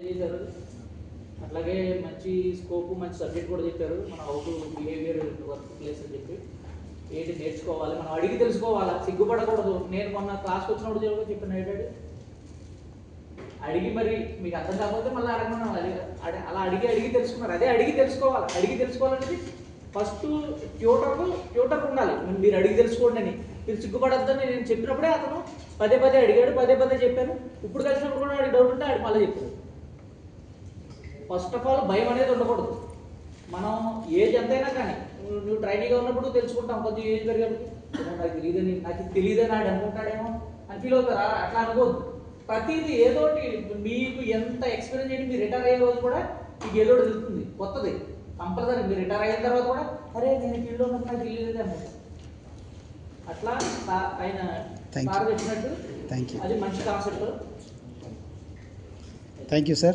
చేశారు. అట్లాగే మంచి స్కోప్ మంచి సబ్జెక్ట్ కూడా చెప్పారు. మన how to behaviour work place అని చెప్పి ఏంటి నేర్చుకోవాలి, మనం అడిగి తెలుసుకోవాలా, సిగ్గుపడకూడదు. నేను మొన్న క్లాస్కి వచ్చినప్పుడు చెప్పాను ఏంటంటే అడిగి మరి మీకు అర్థం కాకపోతే మళ్ళీ అడగమన్నాం. అలా అడిగి తెలుసుకున్నారు. అదే అడిగి తెలుసుకోవాలి. అడిగి తెలుసుకోవాలనేది ఫస్ట్ ట్యూటర్ ఉండాలి. మీరు అడిగి తెలుసుకోండి అని, మీరు సిగ్గుపడద్దని నేను చెప్పినప్పుడే అతను పదే అడిగాడు, పదే చెప్పాను. ఇప్పుడు కలిసినప్పుడు కూడా ఆడికి డౌట్ ఉంటే ఆడికి మళ్ళీ చెప్పాడు. ఫస్ట్ ఆఫ్ ఆల్ భయం అనేది ఉండకూడదు. మనం ఏజ్ ఎంతైనా కానీ నువ్వు ట్రైనింగ్గా ఉన్నప్పుడు తెలుసుకుంటాం. కొంచెం ఏజ్ పెరిగినప్పుడు నాకు తెలియదని ఆడు అనుకుంటాడేమో అని ఫీల్ అవుతారా? అట్లా అనుకోవద్దు. ప్రతిదీ ఏదోటి మీకు ఎంత ఎక్స్పీరియన్స్ చేయండి, మీరు రిటైర్ అయ్యే రోజు కూడా మీకు ఏదో తెలుస్తుంది కొత్తది. కంపల్సరీ మీరు రిటైర్ అయిన తర్వాత కూడా అరే నేను ఫీల్డ్లో ఉన్నప్పుడు నాకు తెలియదు అన్నమాట. అట్లా ఆయన సార్ చెప్పినట్టు అది మంచి కాన్సెప్ట్. Thank you sir.